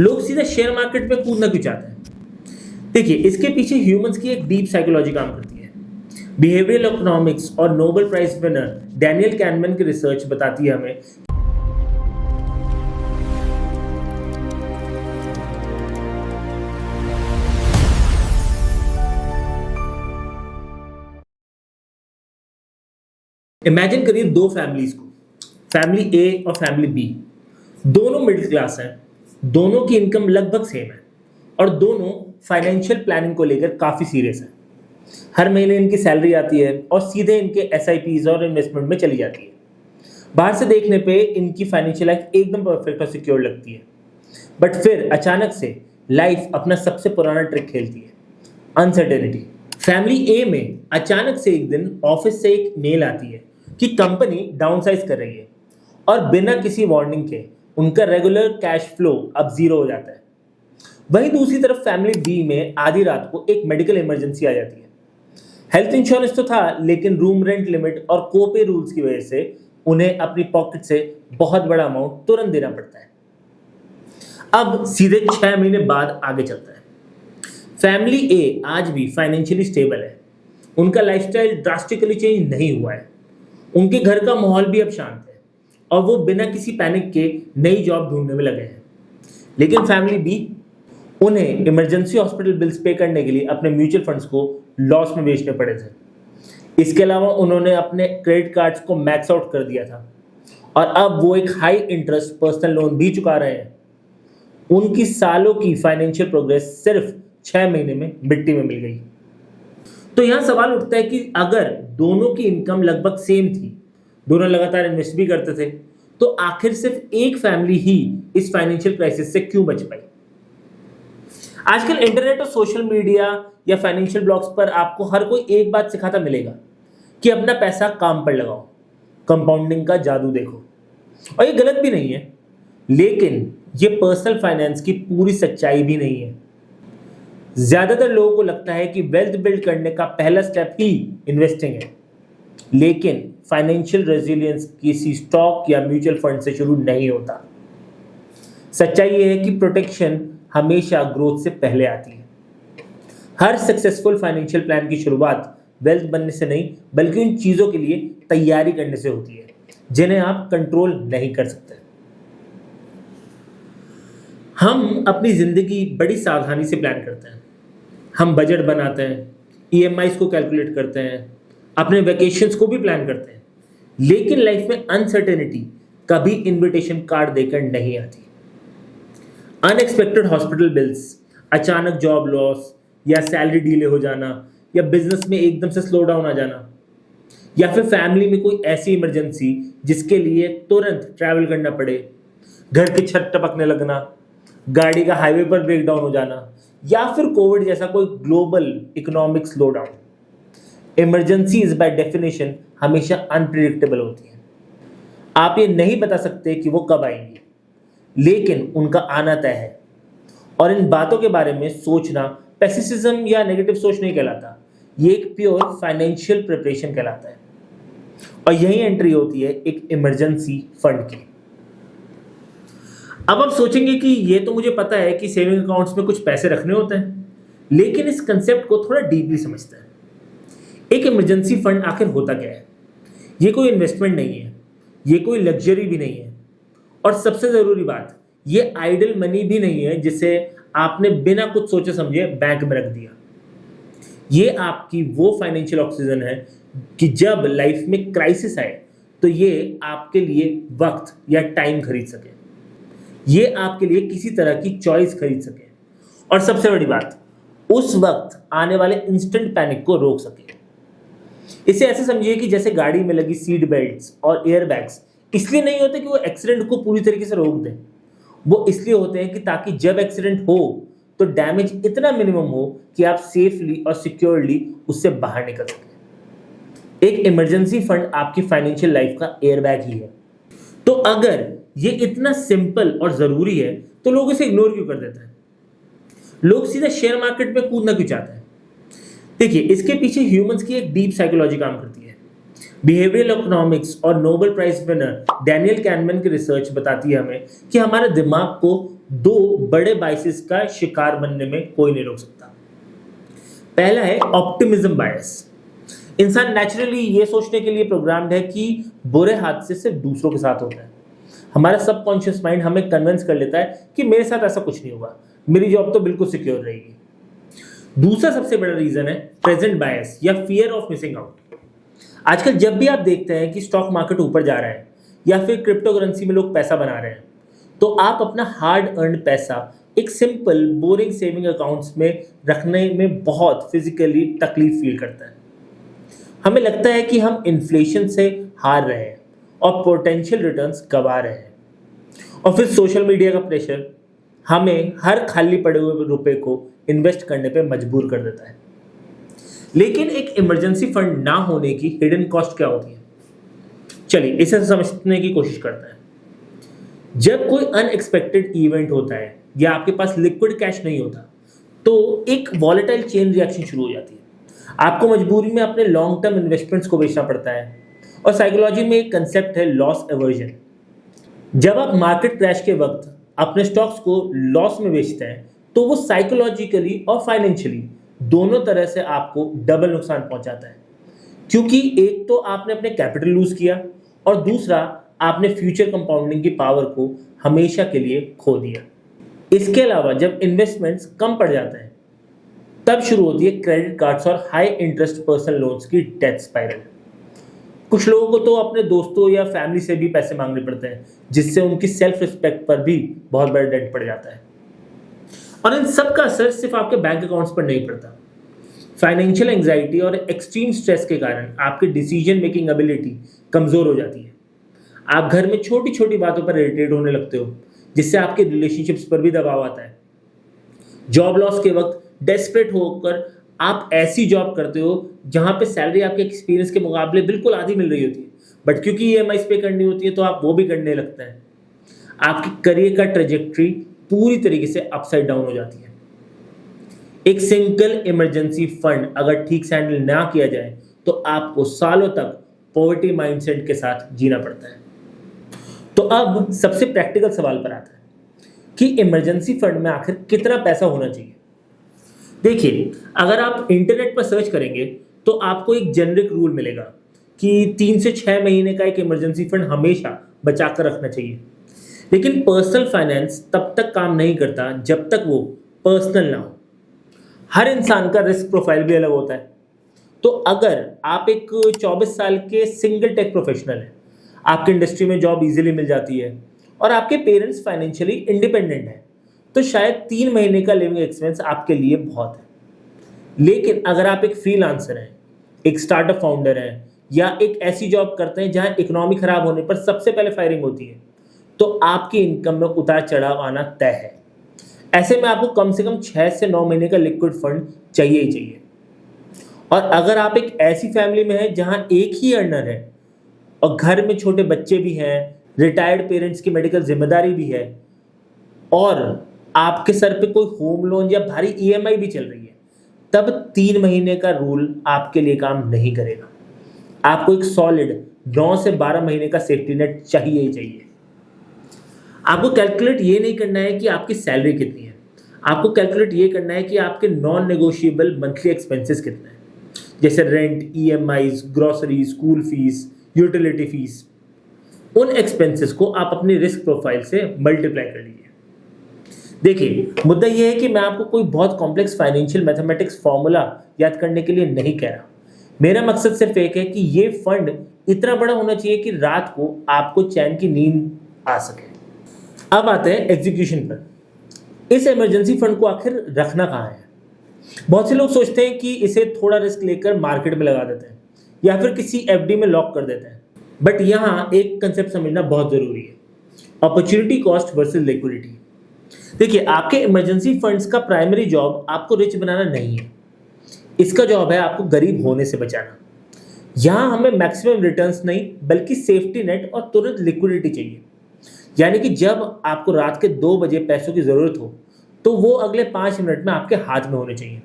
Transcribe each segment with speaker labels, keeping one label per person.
Speaker 1: लोग सीधा share market में कूदना क्यों चाहते हैं? देखिए, इसके पीछे ह्यूमंस की एक डीप साइकोलॉजी काम करती है। बिहेवियरल इकोनॉमिक्स और Nobel prize winner Daniel Kahneman की रिसर्च बताती है हमें इमेजिन करिए दो फैमिलीज को, फैमिली ए और फैमिली बी। दोनों मिडिल क्लास हैं, दोनों की इनकम लगभग सेम है और दोनों फाइनेंशियल प्लानिंग को लेकर काफ़ी सीरियस हैं। हर महीने इनकी सैलरी आती है और सीधे इनके एसआईपीज और इन्वेस्टमेंट में चली जाती है। बाहर से देखने पे इनकी फाइनेंशियल लाइफ एकदम परफेक्ट और सिक्योर लगती है, बट फिर अचानक से लाइफ अपना सबसे पुराना ट्रिक खेलती है, अनसर्टेनिटी। फैमिली ए में अचानक से एक दिन ऑफिस से एक मेल आती है कि कंपनी डाउनसाइज कर रही है और बिना किसी वार्निंग के उनका रेगुलर कैश फ्लो अब जीरो हो जाता है। वहीं दूसरी तरफ फैमिली बी में आधी रात को एक मेडिकल इमरजेंसी आ जाती है। हेल्थ इंश्योरेंस तो था, लेकिन रूम रेंट लिमिट और कोपे रूल्स की वजह से उन्हें अपनी पॉकेट से बहुत बड़ा अमाउंट तुरंत देना पड़ता है। अब सीधे 6 महीने बाद आगे चलता है। फैमिली ए आज भी फाइनेंशियली स्टेबल है, उनका लाइफस्टाइल ड्रास्टिकली चेंज नहीं हुआ है, उनके घर का माहौल भी अब शांत है और वो बिना किसी पैनिक के नई जॉब ढूंढने में लगे हैं। लेकिन फैमिली बी, उन्हें इमरजेंसी हॉस्पिटल बिल्स पे करने के लिए अपने म्यूचुअल फंड्स को लॉस में बेचने पड़े थे। इसके अलावा उन्होंने अपने क्रेडिट कार्ड्स को मैक्स आउट कर दिया था और अब वो एक हाई इंटरेस्ट पर्सनल लोन भी चुका रहे हैं। उनकी सालों की फाइनेंशियल प्रोग्रेस सिर्फ 6 महीने में मिट्टी में मिल गई। तो यहां सवाल उठता है कि अगर दोनों की इनकम लगभग सेम थी, दोनों लगातार इन्वेस्ट भी करते थे, तो आखिर सिर्फ एक फैमिली ही इस फाइनेंशियल क्राइसिस से क्यों बच पाई? आजकल इंटरनेट और सोशल मीडिया या फाइनेंशियल ब्लॉग्स पर आपको हर कोई एक बात सिखाता मिलेगा कि अपना पैसा काम पर लगाओ, कंपाउंडिंग का जादू देखो। और ये गलत भी नहीं है, लेकिन ये पर्सनल फाइनेंस की पूरी सच्चाई भी नहीं है। ज्यादातर लोगों को लगता है कि वेल्थ बिल्ड करने का पहला स्टेप ही इन्वेस्टिंग है, लेकिन फाइनेंशियल रेजिलियंस किसी स्टॉक या म्यूचुअल फंड से शुरू नहीं होता। सच्चाई ये है कि प्रोटेक्शन हमेशा ग्रोथ से पहले आती है। हर सक्सेसफुल फाइनेंशियल प्लान की शुरुआत वेल्थ बनने से नहीं, बल्कि उन चीजों के लिए तैयारी करने से होती है जिन्हें आप कंट्रोल नहीं कर सकते। हम अपनी जिंदगी बड़ी सावधानी से प्लान करते हैं। हम बजट बनाते हैं, ईएमआईज को कैलकुलेट करते हैं, अपने वेकेशंस को भी प्लान करते हैं, लेकिन लाइफ में अनसर्टेनिटी कभी इनविटेशन कार्ड देकर नहीं आती। अनएक्सपेक्टेड हॉस्पिटल बिल्स, अचानक जॉब लॉस या सैलरी डीले हो जाना, या बिजनेस में एकदम से स्लो डाउन आ जाना, या फिर फैमिली में कोई ऐसी इमरजेंसी जिसके लिए तुरंत ट्रैवल करना पड़े, घर की छत टपकने लगना, गाड़ी का हाईवे पर ब्रेक डाउन हो जाना, या फिर कोविड जैसा कोई global economic slow down. Emergencies by definition हमेशा अनप्रिडिक्टेबल होती हैं। आप ये नहीं बता सकते कि वो कब आएंगी, लेकिन उनका आना तय है। और इन बातों के बारे में सोचना पेसिमिज्म या नेगेटिव सोच नहीं कहलाता, ये एक प्योर फाइनेंशियल प्रिपरेशन कहलाता है। और यही एंट्री होती है एक इमरजेंसी फंड की। अब आप सोचेंगे कि ये तो मुझे पता है कि सेविंग अकाउंट्स में कुछ पैसे रखने होते हैं, लेकिन इस कंसेप्ट को थोड़ा डीपली समझते हैं। एक इमरजेंसी फंड आखिर होता क्या है? ये कोई इन्वेस्टमेंट नहीं है, ये कोई लग्जरी भी नहीं है, और सबसे जरूरी बात, ये आइडल मनी भी नहीं है जिसे आपने बिना कुछ सोचे समझे बैंक में रख दिया। ये आपकी वो फाइनेंशियल ऑक्सीजन है कि जब लाइफ में क्राइसिस आए तो ये आपके लिए वक्त या टाइम खरीद सके, ये आपके लिए किसी तरह की चॉइस खरीद सके, और सबसे बड़ी बात, उस वक्त आने वाले इंस्टेंट पैनिक को रोक सके। इसे ऐसे समझिए कि जैसे गाड़ी में लगी सीट बेल्ट्स और एयर बैग्स इसलिए नहीं होते कि वो एक्सीडेंट को पूरी तरीके से रोक दें, वो इसलिए होते हैं कि ताकि जब एक्सीडेंट हो तो डैमेज इतना मिनिमम हो कि आप सेफली और सिक्योरली उससे बाहर निकल सकें। एक इमरजेंसी फंड आपकी फाइनेंशियल लाइफ का एयरबैग ही है। तो अगर ये इतना सिंपल और जरूरी है तो लोग इसे इग्नोर क्यों कर देते हैं? लोग सीधा शेयर मार्केट में कूदना क्यों चाहते हैं? देखिए, इसके पीछे ह्यूमंस की एक डीप साइकोलॉजी काम करती है। बिहेवियरल इकोनॉमिक्स और Nobel prize winner Daniel Kahneman की रिसर्च बताती है हमें कि हमारे दिमाग को दो बड़े बायसेस का शिकार बनने में कोई नहीं रोक सकता। पहला है ऑप्टिमिज्म बायस। इंसान नेचुरली ये सोचने के लिए प्रोग्राम्ड है कि बुरे हादसे सिर्फ दूसरों के साथ होता है। हमारा सबकॉन्शियस माइंड हमें कन्विंस कर लेता है कि मेरे साथ ऐसा कुछ नहीं होगा, मेरी जॉब तो बिल्कुल सिक्योर रहेगी। दूसरा सबसे बड़ा रीजन है प्रेजेंट बायस या फियर ऑफ मिसिंग आउट। आजकल जब भी आप देखते हैं कि स्टॉक मार्केट ऊपर जा रहा है या फिर क्रिप्टो करेंसी में लोग पैसा बना रहे हैं, तो आप अपना हार्ड अर्न पैसा एक सिंपल बोरिंग सेविंग अकाउंट्स में रखने में बहुत फिजिकली तकलीफ फील करता है। हमें लगता है कि हम इन्फ्लेशन से हार रहे हैं और पोटेंशियल रिटर्न्स गंवा रहे हैं, और फिर सोशल मीडिया का प्रेशर हमें हर खाली पड़े हुए रुपए को इन्वेस्ट करने पे मजबूर कर देता है। लेकिन एक इमरजेंसी फंड ना होने की हिडन कॉस्ट क्या होती है, चलिए इसे समझने की कोशिश करते हैं। जब कोई अनएक्सपेक्टेड इवेंट होता है या आपके पास लिक्विड कैश नहीं होता, तो एक वॉलेटाइल चेन रिएक्शन शुरू हो जाती है। आपको मजबूरी में अपने लॉन्ग टर्म इन्वेस्टमेंट्स को बेचना पड़ता है, और साइकोलॉजी में एक कंसेप्ट है लॉस एवर्जन। जब आप मार्केट क्रैश के वक्त अपने स्टॉक्स को लॉस में बेचते हैं, तो वो साइकोलॉजिकली और फाइनेंशियली दोनों तरह से आपको डबल नुकसान पहुंचाता है, क्योंकि एक तो आपने अपने कैपिटल लूज किया और दूसरा आपने फ्यूचर कंपाउंडिंग की पावर को हमेशा के लिए खो दिया। इसके अलावा जब इन्वेस्टमेंट्स कम पड़ जाते हैं, तब शुरू होती है क्रेडिट कार्ड्स और हाई इंटरेस्ट पर्सनल लोन्स की डेथ स्पाइरल। कुछ लोगों को तो अपने दोस्तों या फैमिली से भी पैसे मांगने पड़ते हैं, जिससे उनकी सेल्फ रिस्पेक्ट पर भी बहुत बड़ा डेंट पड़ जाता है। और इन सब का असर सिर्फ आपके बैंक अकाउंट्स पर नहीं पड़ता। फाइनेंशियल एंजाइटी और एक्सट्रीम स्ट्रेस के कारण आपकी डिसीजन मेकिंग एबिलिटी कमजोर हो जाती है। आप घर में छोटी छोटी बातों पर इरिटेट होने लगते हो, जिससे आपके रिलेशनशिप्स पर भी दबाव आता है। जॉब लॉस के वक्त डेस्परेट होकर आप ऐसी जॉब करते हो जहां पे सैलरी आपके एक्सपीरियंस के मुकाबले बिल्कुल आधी मिल रही होती है, बट क्योंकि ईएमआईज पे करनी होती है तो आप वो भी करने लगते हैं। आपकी करियर का ट्रेजेक्ट्री पूरी तरीके से अपसाइड डाउन हो जाती है। एक सिंगल इमरजेंसी फंड अगर ठीक से हैंडल ना किया जाए तो आपको सालों तक पॉवर्टी माइंडसेट के साथ जीना पड़ता है। तो अब सबसे प्रैक्टिकल सवाल पर आता है कि इमरजेंसी फंड में आखिर कितना पैसा होना चाहिए। देखिए, अगर आप इंटरनेट पर सर्च करेंगे तो आपको एक जेनरिक रूल मिलेगा कि 3 से 6 महीने का एक इमरजेंसी फंड हमेशा बचा कर रखना चाहिए। लेकिन पर्सनल फाइनेंस तब तक काम नहीं करता जब तक वो पर्सनल ना हो। हर इंसान का रिस्क प्रोफाइल भी अलग होता है। तो अगर आप एक 24 साल के सिंगल टेक प्रोफेशनल हैं, आपकी इंडस्ट्री में जॉब इजीली मिल जाती है और आपके पेरेंट्स फाइनेंशियली इंडिपेंडेंट हैं, तो शायद 3 महीने का लिविंग एक्सपेंस आपके लिए बहुत है। लेकिन अगर आप एक फ्रीलांसर हैं, एक स्टार्टअप फाउंडर हैं, या एक ऐसी जॉब करते हैं जहां इकोनॉमी खराब होने पर सबसे पहले फायरिंग होती है, तो आपकी इनकम में उतार चढ़ाव आना तय है। ऐसे में आपको कम से कम 6 से 9 महीने का लिक्विड फंड चाहिए ही चाहिए। और अगर आप एक ऐसी फैमिली में हैं जहां एक ही अर्नर है और घर में छोटे बच्चे भी हैं, रिटायर्ड पेरेंट्स की मेडिकल जिम्मेदारी भी है, और आपके सर पे कोई होम लोन या भारी ईएमआई भी चल रही है, तब 3 महीने का रूल आपके लिए काम नहीं करेगा। आपको एक सॉलिड 9 से 12 महीने का सेफ्टी नेट चाहिए ही चाहिए। आपको कैलकुलेट ये नहीं करना है कि आपकी सैलरी कितनी है, आपको कैलकुलेट ये करना है कि आपके नॉन नेगोशिएबल मंथली एक्सपेंसेस कितने हैं, जैसे rent, EMIs, grocery, school fees, utility fees. उन एक्सपेंसेस को आप अपनी रिस्क प्रोफाइल से मल्टीप्लाई कर लीजिए। देखिए, मुद्दा यह है कि मैं आपको कोई बहुत कॉम्प्लेक्स फाइनेंशियल मैथमेटिक्स फॉर्मूला याद करने के लिए नहीं कह रहा। मेरा मकसद सिर्फ एक है कि ये फंड इतना बड़ा होना चाहिए कि रात को आपको चैन की नींद आ सके। अब आते हैं एग्जीक्यूशन पर। इस इमरजेंसी फंड को आखिर रखना कहाँ है? बहुत से लोग सोचते हैं कि इसे थोड़ा रिस्क लेकर मार्केट में लगा देते हैं या फिर किसी एफडी में लॉक कर देते हैं। बट यहाँ एक कंसेप्ट समझना बहुत जरूरी है, अपॉर्चुनिटी कॉस्ट वर्सेस लिक्विडिटी। देखिए, आपके इमरजेंसी फंड्स का प्राइमरी जॉब आपको रिच बनाना नहीं है, इसका जॉब है आपको गरीब होने से बचाना। यहाँ हमें मैक्सिमम रिटर्न्स नहीं बल्कि सेफ्टी नेट और तुरंत लिक्विडिटी चाहिए। यानी कि जब आपको रात के 2 बजे पैसों की जरूरत हो तो वो अगले 5 मिनट में आपके हाथ में होने चाहिए।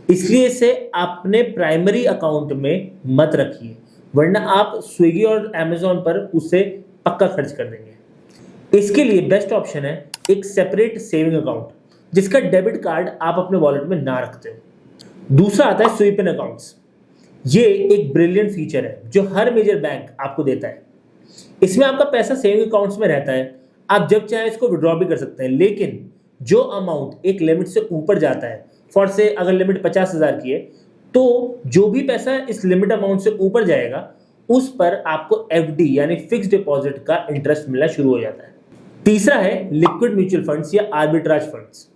Speaker 1: इसलिए इसे अपने प्राइमरी अकाउंट में मत रखिए, वरना आप स्विगी और अमेजोन पर उसे पक्का खर्च कर देंगे। इसके लिए बेस्ट ऑप्शन है एक सेपरेट सेविंग अकाउंट जिसका डेबिट कार्ड आप अपने वॉलेट में ना रखते हो। दूसरा आता है स्वीप इन अकाउंट्स। ये एक ब्रिलियंट फीचर है जो हर मेजर बैंक आपको देता है। इसमें आपका पैसा सेविंग अकाउंट्स में रहता है, आप जब चाहे इसको विड्रॉ भी कर सकते हैं, लेकिन जो अमाउंट एक लिमिट से ऊपर जाता है, फॉर से अगर लिमिट 50,000 की है तो जो भी पैसा इस लिमिट अमाउंट से ऊपर जाएगा उस पर आपको एफडी यानी फिक्स डिपॉजिट का इंटरेस्ट मिलना शुरू हो जाता है। तीसरा है लिक्विड म्यूचुअल फंड्स या आर्बिट्राज फंड्स।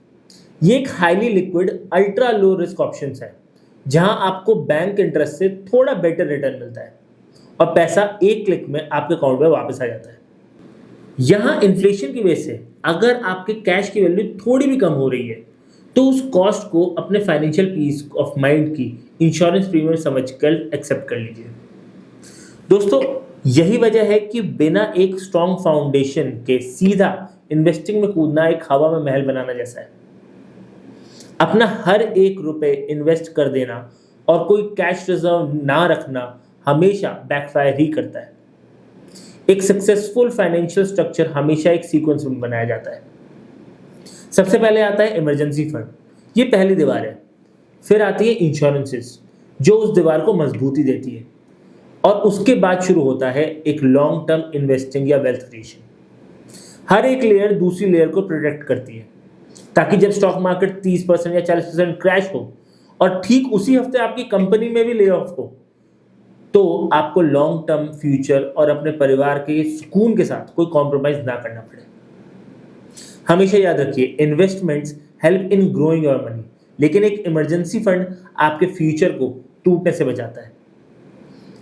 Speaker 1: ये एक highly liquid ultra low risk options है जहां आपको बैंक इंटरेस्ट से थोड़ा बेटर रिटर्न मिलता है और पैसा एक क्लिक में आपके अकाउंट में वापस आ जाता है। यहां इन्फ्लेशन की वजह से अगर आपके कैश की वैल्यू थोड़ी भी कम हो रही है तो उस कॉस्ट को अपने फाइनेंशियल पीस ऑफ माइंड की इंश्योरेंस प्रीमियम समझकर एक्सेप्ट कर लीजिए। दोस्तों, यही वजह है कि बिना एक स्ट्रॉन्ग फाउंडेशन के सीधा इन्वेस्टिंग में कूदना एक हवा में महल बनाना जैसा है। अपना हर एक रुपए इन्वेस्ट कर देना और कोई कैश रिजर्व ना रखना हमेशा बैकफायर ही करता है। एक सक्सेसफुल फाइनेंशियल स्ट्रक्चर हमेशा एक सीक्वेंस में बनाया जाता है। सबसे पहले आता है इमरजेंसी फंड, ये पहली दीवार है। फिर आती है इंश्योरेंसेस जो उस दीवार को मजबूती देती है, और उसके बाद शुरू होता है एक लॉन्ग टर्म इन्वेस्टिंग या वेल्थ क्रिएशन। हर एक लेयर दूसरी लेयर को प्रोटेक्ट करती है ताकि जब स्टॉक मार्केट 30% या 40% क्रैश हो और ठीक उसी हफ्ते आपकी कंपनी में भी ले ऑफ हो तो आपको लॉन्ग टर्म फ्यूचर और अपने परिवार के सुकून के साथ कोई कॉम्प्रोमाइज ना करना पड़े। हमेशा याद रखिए, investments help in growing your money, लेकिन एक इमरजेंसी फंड आपके फ्यूचर को टूटने से बचाता है।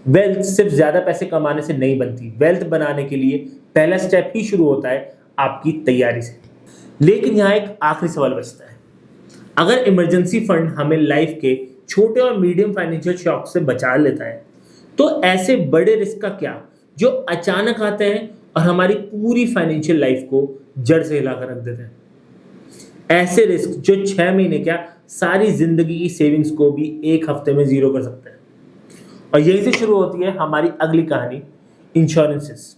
Speaker 1: वेल्थ सिर्फ ज्यादा पैसे कमाने से नहीं बनती, वेल्थ बनाने के लिए पहला स्टेप ही शुरू होता है आपकी तैयारी से। लेकिन यहाँ एक आखिरी सवाल बचता है, अगर इमरजेंसी फंड हमें लाइफ के छोटे और मीडियम फाइनेंशियल शॉक से बचा लेता है तो ऐसे बड़े रिस्क का क्या जो अचानक आते हैं और हमारी पूरी फाइनेंशियल लाइफ को जड़ से हिलाकर रख देते हैं। ऐसे रिस्क जो 6 महीने क्या सारी जिंदगी की सेविंग्स को भी एक हफ्ते में जीरो कर सकते हैं। और यहीं से शुरू होती है हमारी अगली कहानी, इंश्योरेंसेस,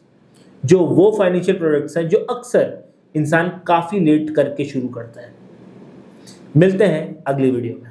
Speaker 1: जो वो फाइनेंशियल प्रोडक्ट्स हैं जो अक्सर इंसान काफी लेट करके शुरू करता है। मिलते हैं अगली वीडियो में।